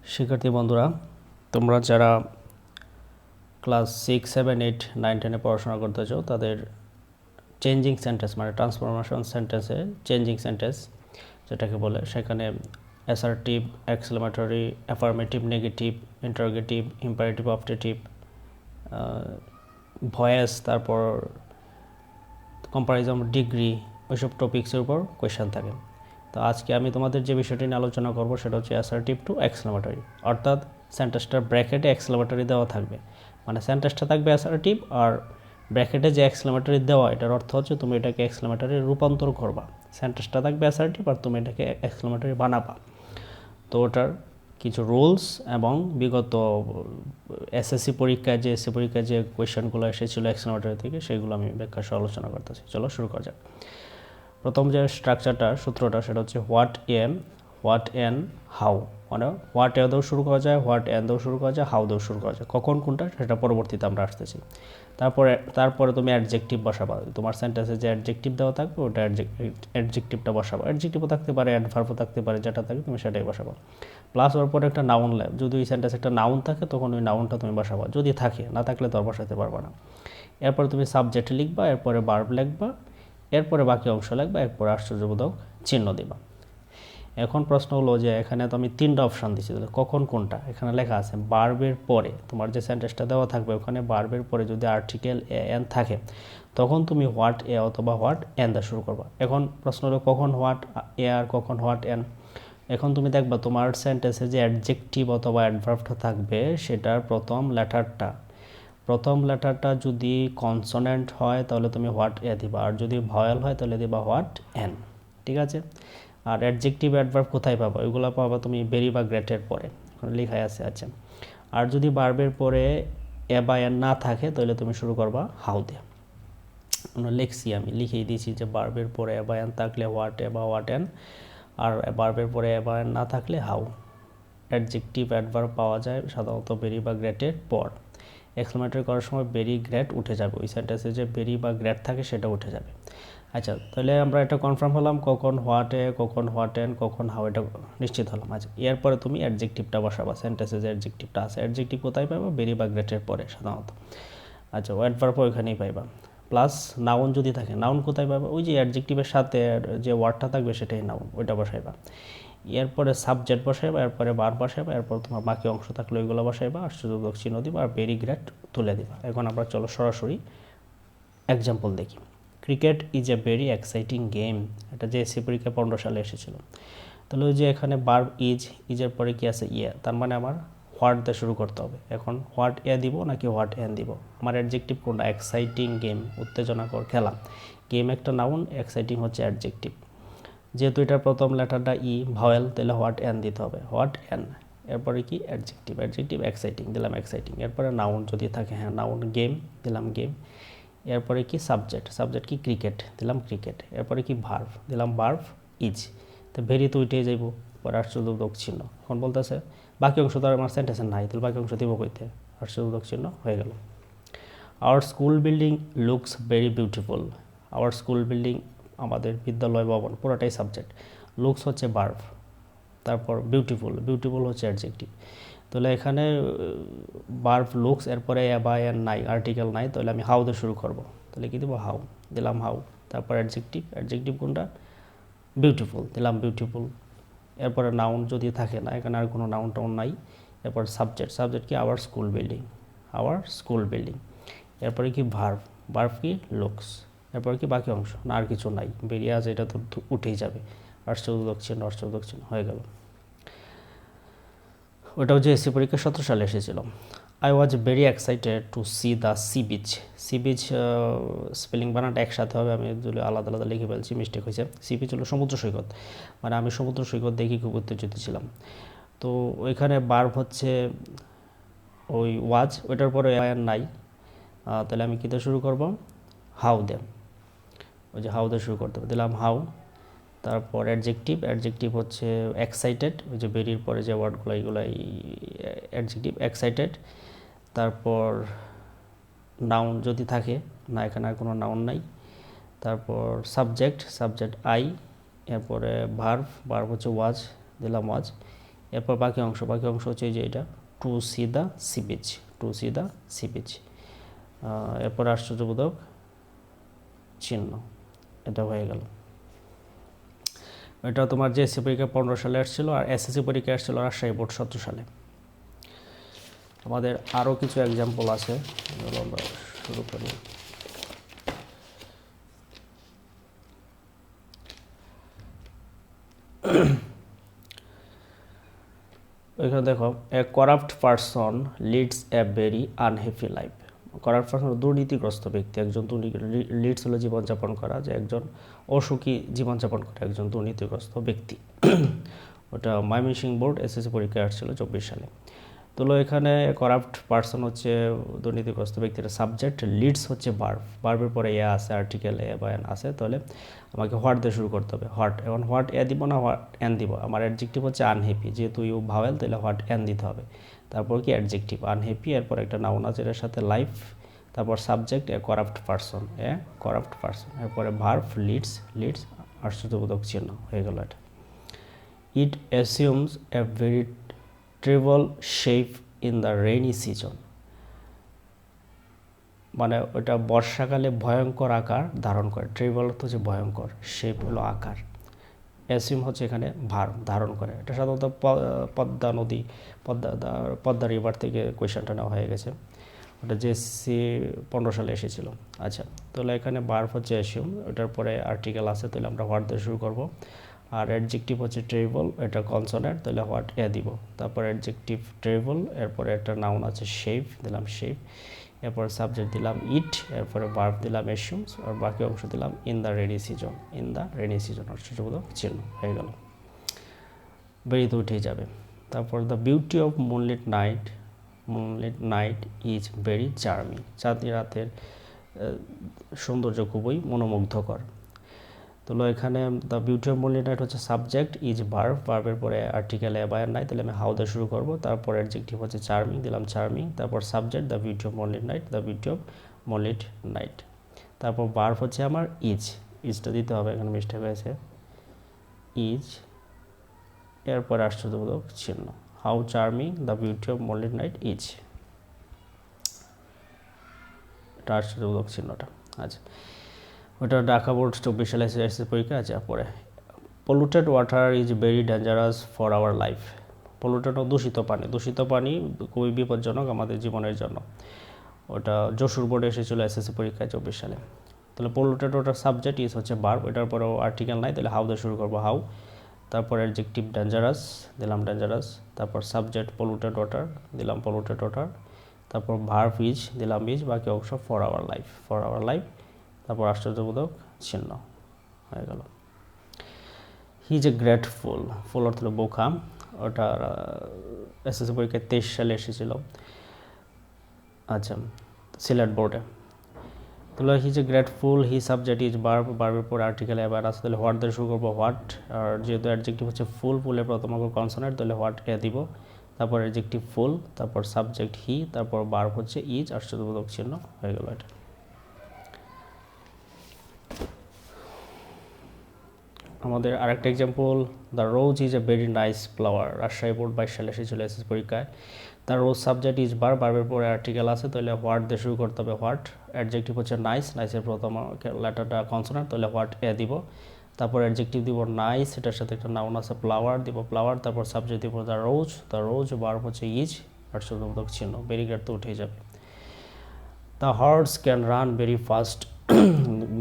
শিক্ষার্থী বন্ধুরা, তোমরা যারা ক্লাস 6, 7, 8, 9, 10-এ পড়াশোনা করতেছো তাদের চেঞ্জিং সেন্টেন্স মানে ট্রান্সফরমেশন সেন্টেন্সে চেঞ্জিং সেন্টেন্স যেটাকে বলে, সেখানে assertive, exclamatory, affirmative, negative, interrogative, imperative, optative, voice, তারপর কম্পারিজন ডিগ্রি, ওইসব টপিক্সের উপর কোয়েশ্চেন থাকে। তো আজকে আমি তোমাদের যে বিষয়টি নিয়ে আলোচনা করবো সেটা হচ্ছে অ্যাসার্টিভ টু এক্সক্লেমেটরি, অর্থাৎ সেন্টেন্সটার ব্র্যাকেটে এক্সক্লেমেটরি দেওয়া থাকবে, মানে সেন্টেন্সটা থাকবে অ্যাসার্টিভ আর ব্র্যাকেটে যে এক্সক্লেমেটরি দেওয়া এটার অর্থ হচ্ছে তুমি এটাকে এক্সক্লেমেটরি রূপান্তর করবা। সেন্টেন্সটা থাকবে অ্যাসার্টিভ আর তুমি এটাকে এক্সক্লেমেটরি বানাবা। তো ওটার কিছু রুলস এবং বিগত এসএসসি পরীক্ষায় যে কোয়েশ্চেনগুলো এসেছিলো এক্সক্লেমেটরি থেকে সেগুলো আমি ব্যাখ্যা সহ আলোচনা করতেছি। চলো শুরু করা যাক। প্রথম যে সূত্রটা সেটা হচ্ছে হোয়াট এন হাউ, মানে হোয়াট এ দিয়েও শুরু করা যায়, হোয়াট এন দিয়েও শুরু করা যায়, হাউ দিয়েও শুরু করা যায়। কখন কোনটা সেটা পরবর্তীতে আমরা আসতেছি। তারপরে তুমি অ্যাডজেক্টিভ বসাবা, তোমার সেন্টেন্সে যে অ্যাডজেক্টিভ দেওয়া থাকবে ওটা অ্যাডজেক্টিভটা বসাবা। অ্যাডজেক্টিভও থাকতে পারে, অ্যাডভার্বও থাকতে পারে, যেটা থাকে তুমি সেটাই বসাবা। প্লাস ওর পরে একটা নাউন ল্যাব, যদি ওই সেন্টেন্সে একটা নাউন থাকে তখন ওই নাউনটা তুমি বসাবা, যদি থাকে, না থাকলে তো আর বসাতে পারবা না। এরপরে তুমি সাবজেক্ট লিখবা, এরপরে ভার্ব লিখবা, এরপরে বাকি অংশ লিখবা, এরপরে আশ্চর্যবোধক চিহ্ন দিবা। এখন প্রশ্ন হলো যে এখানে তো আমি 3টা অপশান দিচ্ছি, তাহলে কখন কোনটা? এখানে লেখা আছে ভার্বের পরে, তোমার যে সেন্টেন্সটা দেওয়া থাকবে ওখানে ভার্বের পরে যদি আর্টিকেল এ এন থাকে তখন তুমি হোয়াট এ অথবা হোয়াট এন দা শুরু করবা। এখন প্রশ্ন হলো কখন হোয়াট এ আর কখন হোয়াট এন। এখন তুমি দেখবা তোমার সেন্টেন্সে যে অ্যাডজেক্টিভ অথবা অ্যাডভার্বটা থাকবে সেটার প্রথম লেটারটা যদি কনসোনেন্ট হয় তাহলে তুমি হোয়াট এ দিবা, আর যদি ভয়েল হয় তাহলে দিবা হোয়াট এন। ঠিক আছে? আর অ্যাডজেক্টিভ অ্যাডভার্ব কোথায় পাবা? ওইগুলো পাবা তুমি বেরি বা গ্রেটের পরে, লেখাই আছে। আচ্ছা, আর যদি ভার্বের পরে এ বা এন না থাকে তাহলে তুমি শুরু করবা হাউ দিয়ে। আমরা লিখছি, আমি লিখেই দিয়েছি যে ভার্বের পরে এ বা এন থাকলে হোয়াট এ বা হোয়াট এন, আর ভার্বের পরে এ বা এন না থাকলে হাউ। অ্যাডজেক্টিভ অ্যাডভার্ব পাওয়া যায় সাধারণত বেরি বা গ্রেটের পর। এক্সক্লেমেটরি করার সময় বেরি গ্রেট উঠে যাবে, ওই সেন্টেন্সে যে বেরি বা গ্রেট থাকে সেটা উঠে যাবে। আচ্ছা, তাহলে আমরা এটা কনফার্ম হলাম কখন হোয়াট এ, কখন হোয়াট এন, কখন হাউ, এটা নিশ্চিত হলাম। আচ্ছা, এরপরে তুমি অ্যাডজেক্টিভটা বসাবা, সেন্টেন্সে যে অ্যাডজেক্টিভটা আছে, অ্যাডজেক্টিভ কোথায় পাবা? বেরি বা গ্রেটের পরে সাধারণত। আচ্ছা, অ্যাডভার্ব ওইখানেই পাইবা। প্লাস নাউন যদি থাকে, নাউন কোথায় পাবা? ওই যে অ্যাডজেক্টিভের সাথে যে ওয়ার্ডটা থাকবে সেটাই নাউন, ওইটা বসাইবা। এরপরে সাবজেক্ট বসাইবা, এরপরে বার বসাইবা, এরপর তোমার বাকি অংশ থাকলে ওইগুলো বসাইবা, আশ্চর্যবোধক চিহ্ন দিবা আর বেরি গ্রেট তুলে দিবা। এখন আমরা চলো সরাসরি এক্সাম্পল দেখি। Cricket is a very exciting game, এটা যে এসসি পরীক্ষা 15 সালে এসেছিল। তাহলে ওই যে এখানে ভার্ব ইজের পরে কি আছে? ইয়ে, তার মানে আমার হোয়াট দিয়ে শুরু করতে হবে। এখন হোয়াট এ দিব নাকি হোয়াট এন দিব? আমার অ্যাডজেক্টিভ কোনটা? এক্সাইটিং গেম, উত্তেজনাকর খেলা। গেম একটা নাউন, এক্সাইটিং হচ্ছে অ্যাডজেক্টিভ। যেহেতু এটার প্রথম লেটারটা ভাওয়েল, তাহলে হোয়াট এন দিতে হবে, হোয়াট এন। এরপরে কি? অ্যাডজেক্টিভ এক্সাইটিং দিলাম এক্সাইটিং। এরপরে নাউন যদি থাকে, হ্যাঁ নাউন, গেম দিলাম গেম। এরপরে কি? সাবজেক্ট কি? ক্রিকেট দিলাম ক্রিকেট। এরপরে কি? ভার্ভ দিলাম ভার্ভ ইজ। তো ভেরি তো উঠে যাইব, পরে আশ্চর্যবোধক চিহ্ন। এখন বলতেছে বাকি অংশ তো আমার সেন্টেন্সে নাই, তাহলে বাকি অংশ দিব কইতে? আশ্চর্যবোধক চিহ্ন হয়ে গেল। Our school building looks very beautiful. Our school building, আমাদের বিদ্যালয় ভবন, পুরোটাই সাবজেক্ট। লুকস হচ্ছে ভার্ভ, তারপর বিউটিফুল হচ্ছে অ্যাডজেক্টিভ। তাহলে এখানে ভার্ভ লুকস, এরপরে এ বা এন নাই, আর্টিকেল নাই, তাহলে আমি হাউ দিয়ে শুরু করব। তাহলে কি দেবো? হাউ দিলাম হাউ। তারপর অ্যাডজেক্টিভ কোনটা? বিউটিফুল দিলাম বিউটিফুল। এরপরে নাউন যদি থাকে না, এখানে আর কোনো নাউন টাউন নাই। এরপর সাবজেক্ট কি? Our school building. এরপরে কি? ভার্ভ কি? লুকস। এরপরে কি? বাকি অংশ না, আর কিছু নাই, বেরিয়ে আছে, এটা তো উঠেই যাবে। আশ্চর্যবোধক চিহ্ন হয়ে গেল। ওটাও যে এসসি পরীক্ষা 17 সালে এসেছিল। I was very excited to see the sea beach spelling বানানটা একসাথে হবে, আমি আলাদা আলাদা লিখে ফেলছি, মিস্টেক হয়েছে। সি বিচ হলো সমুদ্র সৈকত, মানে আমি সমুদ্র সৈকত দেখি খুব উত্তেজিত ছিলাম। তো ওইখানে ভার্ব হচ্ছে ওই ওয়াজ, ওইটার পরে আর নাই, তাহলে আমি কীতে শুরু করব? হাউ দে। ওই যে হাউ দিয়ে শুরু করতে হবে, দিলাম হাউ। তারপর অ্যাডজেক্টিভ হচ্ছে এক্সাইটেড, ওই যে বেরির পরে যে ওয়ার্ডগুলো এইগুলাই অ্যাডজেক্টিভ এক্সাইটেড। তারপর নাউন যদি থাকে না, এখানে আর কোনো নাউন নাই। তারপর সাবজেক্ট আই। এরপরে ভার্ভ হচ্ছে ওয়াজ, দিলাম ওয়াজ। এরপর বাকি অংশ হচ্ছে এই যে এটা, to see the sea beach, to see the sea beach. এরপর আশ্চর্যবোধক চিহ্ন, এটা হয়ে গেল। এটা তোমার জেএসসি পরীক্ষা 15 সালে আসছিল, আর এসএসসি পরীক্ষা আসছিল রাজশাহী বোর্ড 17 সালে। আমাদের আরও কিছু এক্সাম্পল আছে, আমরা শুরু করি। এখানে দেখো, a corrupt person leads a very unhappy life. Corrupt person দুর্নীতিগ্রস্ত ব্যক্তি, একজন লিডস হলো জীবনযাপন করা, যে একজন অসুখী জীবনযাপন করে একজন দুর্নীতিগ্রস্ত ব্যক্তি। ওটা ময়মনসিংহ বোর্ড এসএসসি পরীক্ষায় আসছিল 24 সালে। তো এখানে করাপ্ট পারসন হচ্ছে দুর্নীতিগ্রস্ত ব্যক্তির সাবজেক্ট, লিডস হচ্ছে ভার্বের পরে এ আছে, আর্টিকেল এ বা এন আছে, তাহলে আমাকে হোয়াট দিয়ে শুরু করতে হবে, হোয়াট। এখন হোয়াট এ দিব না হোয়াট এন দিব, আমার অ্যাডজেক্টিভ হচ্ছে আনহ্যাপি, যেহেতু ইউ ভাওয়েল তাহলে হোয়াট এন দিতে হবে। তারপর কি অ্যাডজেক্টিভ আনহ্যাপি, এরপর একটা নাউন আছে এর সাথে লাইফ, তারপর সাবজেক্ট এ করাপ্ট পারসন, এরপরে ভার্ব লিডস আশ্চর্যবোধক চিহ্ন, হয়ে গেল এটা। It assumes a very terrible shape in the rainy season, মানে ওটা বর্ষাকালে ভয়ঙ্কর আকার ধারণ করে। ট্রেবল অর্থ হচ্ছে ভয়ঙ্কর, শেপ হলো আকার, অ্যাসিউম হচ্ছে এখানে ভার্ব ধারণ করে। এটা সাধারণত পদ্মা নদী, পদ্মা রিভার থেকে কোয়েশ্চেনটা নেওয়া হয়ে গেছে, ওটা জেএসসি 15 সালে এসেছিল। আচ্ছা, তাহলে এখানে ভার্ব হচ্ছে অ্যাসিউম, ওটার পরে আর্টিকেল আছে, তাহলে আমরা হোয়াট দিয়ে শুরু করব। আর অ্যাডজেক্টিভ হচ্ছে ট্রেবল, এটা কনসোনেন্ট, তাহলে হোয়াট এ দিব। তারপর অ্যাডজেক্টিভ ট্রেবল, এরপরে একটা নাউন আছে শেপ, দিলাম শেপ। এরপর সাবজেক্ট দিলাম ইট, এরপরে ভার্ব দিলাম অ্যাসিউমস, আর বাকি অংশ দিলাম ইন দ্য রেনি সিজন, আশ্চর্যবোধক চিহ্ন, হয়ে গেল। বেরিয়ে উঠেই যাবে। তারপর the beauty of moonlit night is very charming, চাঁদনি রাতের সৌন্দর্য খুবই মনোমুগ্ধকর। তো এখানে the beauty of moonlit night হচ্ছে সাবজেক্ট, ইজ ভার্বের পরে আর্টিকেল এ বা এর নাই, তাহলে আমি হাউ দিয়ে শুরু করব। তারপর অ্যাডজেক্টিভ হচ্ছে চার্মিং, দিলাম চার্মিং। তারপর subject the beauty of moonlit night, তারপর ভার্ব হচ্ছে আমার ইজটা দিতে হবে, এখানে মিস্টেক হয়েছে, ইজ, এরপর আশ্চর্যবোধক চিহ্ন, how charming the beauty of moonlit night is, এটা আশ্চর্যবোধক চিহ্নটা। আচ্ছা, ওটা ঢাকা বোর্ড 24 সালে এসএসসি পরীক্ষা আছে। পরে polluted water is very dangerous for our life, polluted দূষিত পানি খুবই বিপজ্জনক আমাদের জীবনের জন্য। ওটা যশোর বোর্ডে এসেছিল এসএসসি পরীক্ষায় 24 সালে। তাহলে পলিউটেড ওটার সাবজেক্ট ইজ হচ্ছে ভার্ব, এটার পরেও আর্টিকেল নাই, তাহলে হাউ দিয়ে শুরু করবো, হাউ। তারপর অ্যাডজেক্টিভ ডেঞ্জারাস, দিলাম ডেঞ্জারাস। তারপর সাবজেক্ট পলিউটেড ওয়াটার, দিলাম পলিউটেড ওয়াটার। তারপর ভার্ব ইজ, দিলাম ইজ, বাকি অংশ ফর আওয়ার লাইফ। তারপর আশ্চর্যবোধক চিহ্ন, হয়ে গেল। হি ইজ এ গ্রেটফুল, ফুল অর্থ হলো বোকা, ওটা এসএসসি পরীক্ষায় 23 সালে এসেছিল, আচ্ছা, সিলেট বোর্ডে। তাহলে he is a grateful, he subject is ভার্বের পরে আর্টিকেল এবার আছে, তাহলে হোয়াট দিয়ে শুরু করবো, হোয়াট। আর যেহেতু অ্যাডজেক্টিভ হচ্ছে ফুলের প্রথম অক্ষর কনসোনেন্ট, তাহলে হোয়াট এ দিব। তারপর অ্যাডজেক্টিভ ফুল, তারপর সাবজেক্ট হি, তারপর ভার্ব হচ্ছে ইজ, আশ্চর্যবোধক চিহ্ন, হয়ে গেল এটা। আমাদের আরেকটা example, the rose is a very nice flower, Rajshahi board 22 সালে এসেছিল এসএসসি পরীক্ষায়। তার রোজ সাবজেক্ট ইজ ভার্বের পরে আর্টিকেল আছে, তাহলে হোয়াট দিয়ে শুরু করতে হবে, হোয়াট। অ্যাডজেক্টিভ হচ্ছে নাইসের প্রথম লেটারটা কনসোনেন্ট, তাহলে হোয়াট এ দিব। তারপর অ্যাডজেক্টিভ দিব নাইস, এটার সাথে একটা নাউন আছে ফ্লাওয়ার, দিব ফ্লাওয়ার। তারপর সাবজেক্ট দিব দ্য রোজ, ভার্ব হচ্ছে ইজ, আশ্চর্যবোধক চিহ্ন, ভেরি গ্রেট তো উঠে যাবে। The horse can run very fast,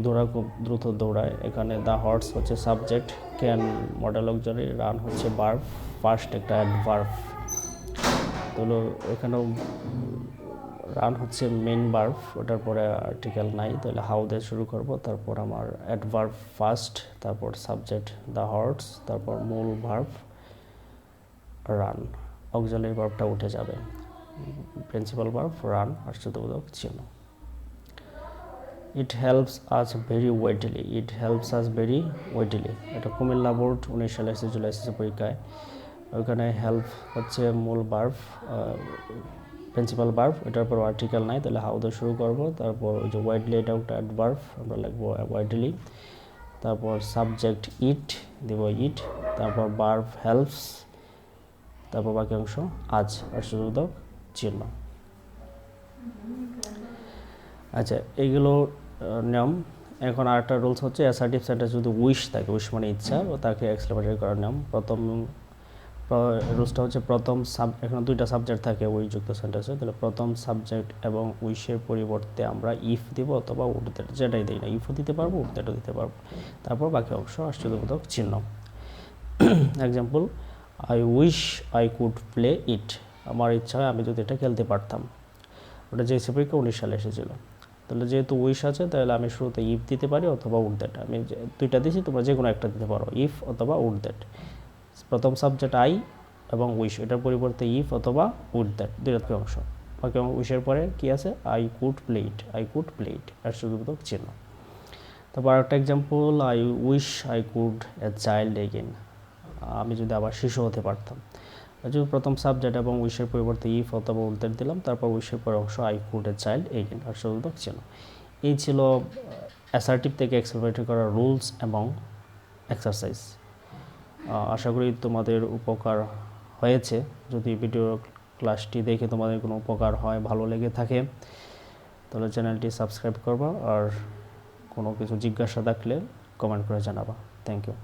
দৌড়া খুব দ্রুত দৌড়ায়, এখানে দ্য হর্স হচ্ছে subject, can modal auxiliary, run হচ্ছে ভার্ব, ফাস্ট একটা অ্যাডভার্ব। তো এখানেও রান হচ্ছে মেইন ভার্ব, ওটার পরে আর্টিকেল নাই, তাহলে হাউ দিয়ে শুরু করব। তারপর আমার অ্যাডভার্ব ফার্স্ট, তারপর সাবজেক্ট দ্য হর্স, তারপর মূল ভার্ব রান, অক্সিলারি ভার্বটা উঠে যাবে, প্রিন্সিপাল ভার্ব রান, আশ্চর্যবোধক চিহ্ন। ইট হেল্পস আস ভেরি ওয়েটিলি, এটা কুমিল্লা বোর্ড 19 সালে এসেছিল এসএসসি পরীক্ষায়। ওইখানে হেল্প হচ্ছে মূল ভার্ব, প্রিন্সিপাল ভার্ব, এটার পর আর্টিকেল নাই, তাহলে হাউ দিয়ে শুরু করব। তারপর ওই যে ওয়াইডলি, এটা একটা অ্যাডভার্ব, আমরা লিখবো ওয়াইডলি। তারপর সাবজেক্ট ইট, দিব ইট। তারপর ভার্ব হেল্পস, তারপর বাকি অংশ আজ রাষ্ট্রবোধক চিহ্ন। আচ্ছা, এইগুলো নিয়ম। এখন আরেকটা রুলস হচ্ছে অ্যাসার্টিভ সেন্টেন্স যদি উইশ থাকে, উইশ মানে ইচ্ছা, ও তাকে এক্সক্লেমেটরি করার নিয়ম। প্রথম রুলসটা হচ্ছে এখানে দুইটা সাবজেক্ট থাকে উইশযুক্ত সেন্টেন্সে, তাহলে প্রথম সাবজেক্ট এবং উইশের পরিবর্তে আমরা ইফ দিব অথবা উড দ্যাট, যেটাই দিই না, ইফও দিতে পারবো উড দ্যাটও দিতে পারবো। তারপর বাকি অংশ আশ্চর্যবোধক চিহ্ন। Example, I wish I could play ইট, আমার ইচ্ছা হয় আমি যদি এটা খেলতে পারতাম। ওটা যে পরীক্ষা 19 সালে এসেছিল। তাহলে যেহেতু উইশ আছে, তাহলে আমি শুরুতে ইফ দিতে পারি অথবা উড দ্যাট। আমি দুইটা দিয়েছি, তোমরা যে কোনো একটা দিতে পারো, ইফ অথবা উড দ্যাট। প্রথম সাবজেক্ট আই এবং উইশ, এটার পরিবর্তে ইফ অথবা উড দ্যাট, দুইটা অংশ। বাকি উইশের পরে কি আছে, I could play it, I could play it, আর শুধুবোধক চিহ্ন। তারপর আরেকটা example, I wish I could a child again, আমি যদি আবার শিশু হতে পারতাম। যদি প্রথম সাবজেক্ট এবং উইশের পরিবর্তে ইফ অথবা উড দ্যাট দিলাম, তারপর উইশের পর অংশ I could a child again, আর শুধুবোধক চিহ্ন। এই ছিল অ্যাসার্টিভ থেকে এক্সক্লেমেটরি করার রুলস এবং এক্সারসাইজ। আশা করি তোমাদের উপকার হয়েছে। যদি ভিডিও ক্লাসটি দেখে তোমাদের কোনো উপকার হয়, ভালো লেগে থাকে, তাহলে চ্যানেলটি সাবস্ক্রাইব করবা, আর কোনো কিছু জিজ্ঞাসা থাকলে কমেন্ট করে জানাবা। Thank you.